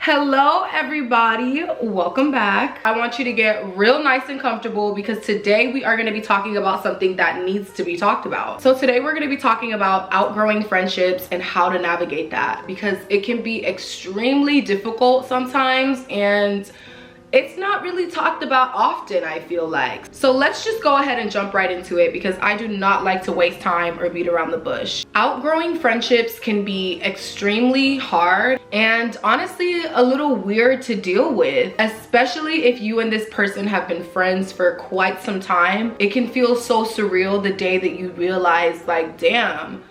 Hello everybody, welcome back. I want you to get real nice and comfortable because today we are going to be talking about something that needs to be talked about. So today we're going to be talking about outgrowing friendships and how to navigate that, because it can be extremely difficult sometimes and it's not really talked about often, I feel like. So let's just go ahead and jump right into it because I do not like to waste time or beat around the bush. Outgrowing friendships can be extremely hard and honestly a little weird to deal with, especially if you and this person have been friends for quite some time. It can feel so surreal the day that you realize, like, damn,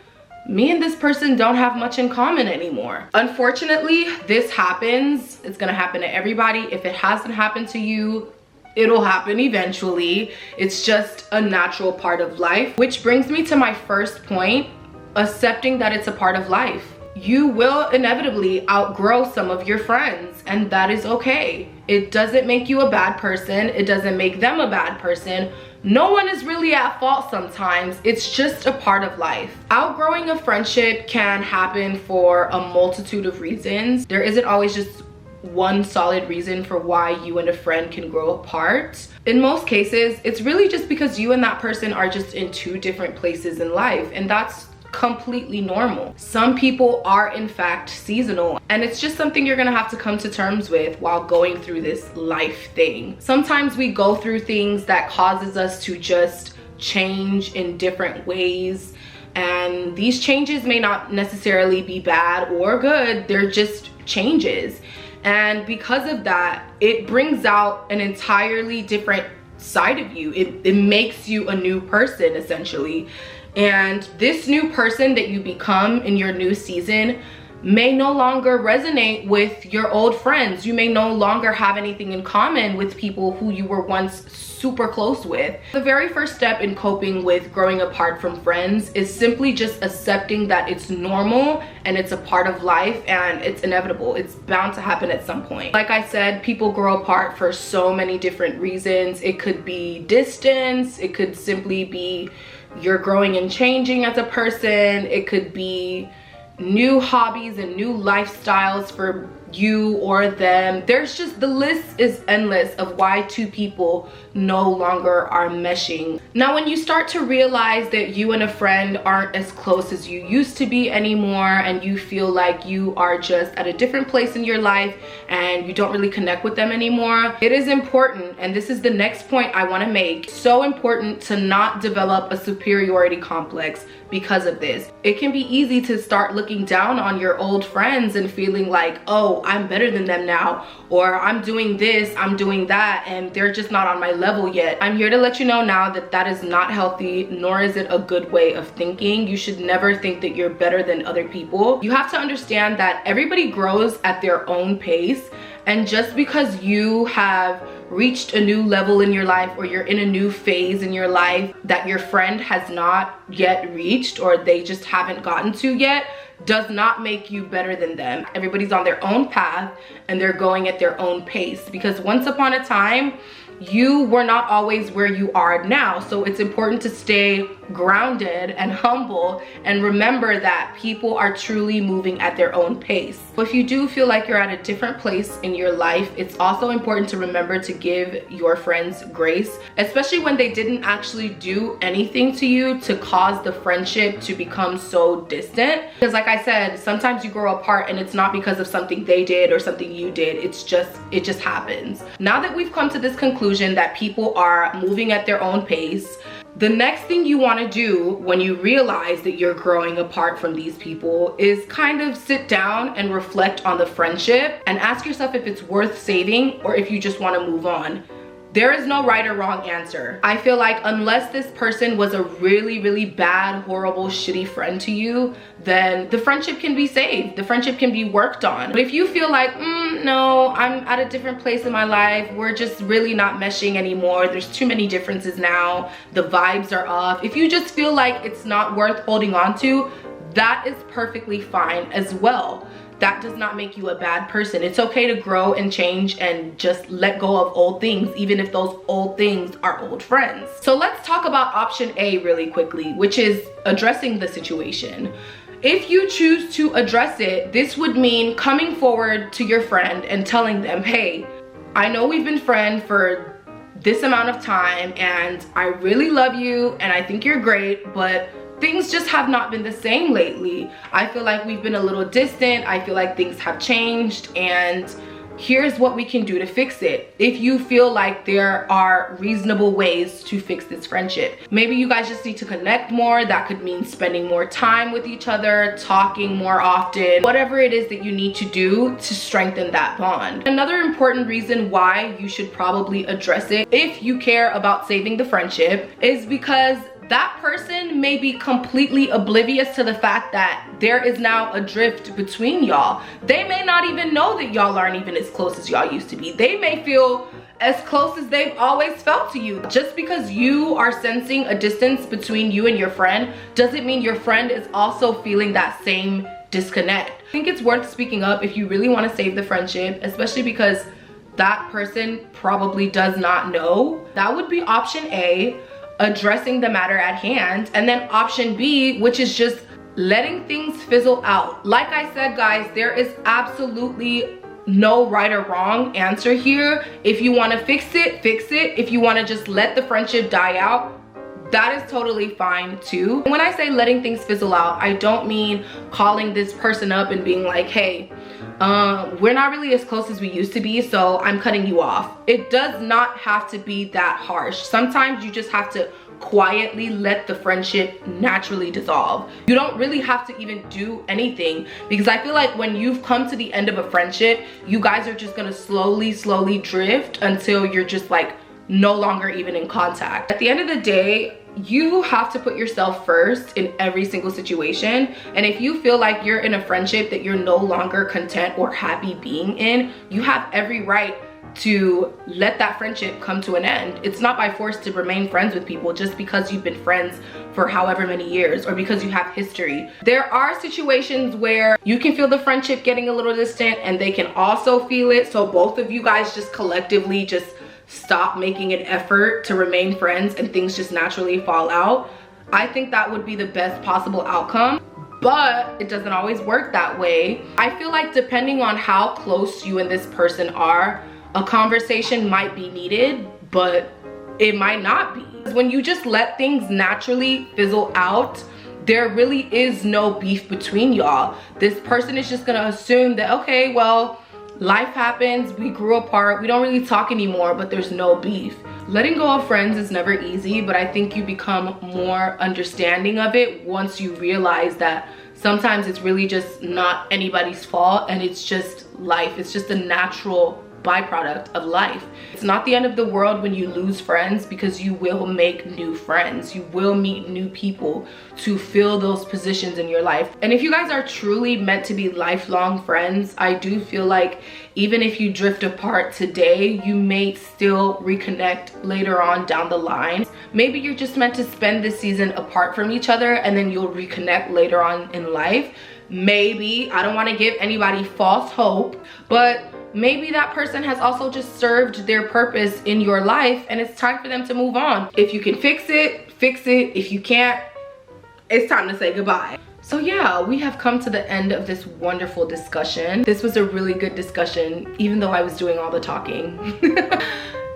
me and this person don't have much in common anymore. Unfortunately, this happens. It's gonna happen to everybody. If it hasn't happened to you, it'll happen eventually. It's just a natural part of life. Which brings me to my first point, accepting that it's a part of life. You will inevitably outgrow some of your friends, and that is okay. It doesn't make you a bad person. It doesn't make them a bad person. No one is really at fault sometimes. It's just a part of life. Outgrowing a friendship can happen for a multitude of reasons. There isn't always just one solid reason for why you and a friend can grow apart. In most cases, it's really just because you and that person are just in two different places in life, and that's completely normal. Some people are in fact seasonal, and it's just something you're gonna have to come to terms with while going through this life thing. Sometimes we go through things that causes us to just change in different ways, and these changes may not necessarily be bad or good. They're just changes, and because of that, it brings out an entirely different side of you. It makes you a new person essentially. And this new person that you become in your new season may no longer resonate with your old friends. You may no longer have anything in common with people who you were once super close with. The very first step in coping with growing apart from friends is simply just accepting that it's normal and it's a part of life and it's inevitable. It's bound to happen at some point. Like I said, people grow apart for so many different reasons. It could be distance. It could simply be you're growing and changing as a person. It could be new hobbies and new lifestyles for you or them. There's just, the list is endless of why two people no longer are meshing. Now, when you start to realize that you and a friend aren't as close as you used to be anymore, and you feel like you are just at a different place in your life and you don't really connect with them anymore, it is important, and this is the next point I want to make, so important to not develop a superiority complex because of this. It can be easy to start looking down on your old friends and feeling like, oh, I'm better than them now, or I'm doing this, I'm doing that, and they're just not on my level yet. I'm here to let you know now that that is not healthy, nor is it a good way of thinking. You should never think that you're better than other people. You have to understand that everybody grows at their own pace, and just because you have reached a new level in your life, or you're in a new phase in your life that your friend has not yet reached, or they just haven't gotten to yet, does not make you better than them. Everybody's on their own path and they're going at their own pace, because once upon a time you were not always where you are now. So it's important to stay grounded and humble and remember that people are truly moving at their own pace. If you do feel like you're at a different place in your life, it's also important to remember to give your friends grace, especially when they didn't actually do anything to you to cause the friendship to become so distant. Because like I said, sometimes you grow apart and it's not because of something they did or something you did. It just happens. Now that we've come to this conclusion that people are moving at their own pace, the next thing you want to do when you realize that you're growing apart from these people is kind of sit down and reflect on the friendship and ask yourself if it's worth saving or if you just want to move on. There is no right or wrong answer. I feel like unless this person was a really, really bad, horrible, shitty friend to you, then the friendship can be saved. The friendship can be worked on. But if you feel like, no, I'm at a different place in my life, we're just really not meshing anymore, there's too many differences now, the vibes are off. If you just feel like it's not worth holding on to, that is perfectly fine as well. That does not make you a bad person. It's okay to grow and change and just let go of old things, even if those old things are old friends. So let's talk about option A really quickly, which is addressing the situation. If you choose to address it, this would mean coming forward to your friend and telling them, hey, I know we've been friends for this amount of time and I really love you and I think you're great, but things just have not been the same lately. I feel like we've been a little distant. I feel like things have changed, and here's what we can do to fix it. If you feel like there are reasonable ways to fix this friendship. Maybe you guys just need to connect more. That could mean spending more time with each other, talking more often, whatever it is that you need to do to strengthen that bond. Another important reason why you should probably address it if you care about saving the friendship is because that person may be completely oblivious to the fact that there is now a drift between y'all. They may not even know that y'all aren't even as close as y'all used to be. They may feel as close as they've always felt to you. Just because you are sensing a distance between you and your friend doesn't mean your friend is also feeling that same disconnect. I think it's worth speaking up if you really want to save the friendship, especially because that person probably does not know. That would be option A, addressing the matter at hand. And then option B, which is just letting things fizzle out. Like I said, guys, there is absolutely no right or wrong answer here. If you want to fix it, fix it. If you want to just let the friendship die out, that is totally fine too. When I say letting things fizzle out, I don't mean calling this person up and being like, hey, we're not really as close as we used to be, so I'm cutting you off. It does not have to be that harsh. Sometimes you just have to quietly let the friendship naturally dissolve. You don't really have to even do anything, because I feel like when you've come to the end of a friendship, you guys are just gonna slowly drift until you're just like no longer even in contact. At the end of the day, you have to put yourself first in every single situation. And if you feel like you're in a friendship that you're no longer content or happy being in, you have every right to let that friendship come to an end. It's not by force to remain friends with people just because you've been friends for however many years or because you have history. There are situations where you can feel the friendship getting a little distant and they can also feel it. So both of you guys just collectively just stop making an effort to remain friends and things just naturally fall out. I think that would be the best possible outcome, but it doesn't always work that way. I feel like depending on how close you and this person are, a conversation might be needed, but it might not be. When you just let things naturally fizzle out, there really is no beef between y'all. This person is just gonna assume that, okay, well, life happens, we grew apart, we don't really talk anymore, but there's no beef. Letting go of friends is never easy, but I think you become more understanding of it once you realize that sometimes it's really just not anybody's fault and it's just life. It's just a natural byproduct of life. It's not the end of the world when you lose friends, because you will make new friends. You will meet new people to fill those positions in your life. And if you guys are truly meant to be lifelong friends, I do feel like even if you drift apart today, you may still reconnect later on down the line. Maybe you're just meant to spend this season apart from each other and then you'll reconnect later on in life. Maybe, I don't want to give anybody false hope, but maybe that person has also just served their purpose in your life and it's time for them to move on. If you can fix it, fix it. If you can't, it's time to say goodbye. So yeah, we have come to the end of this wonderful discussion. This was a really good discussion, even though I was doing all the talking.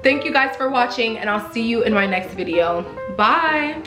Thank you guys for watching, and I'll see you in my next video. Bye.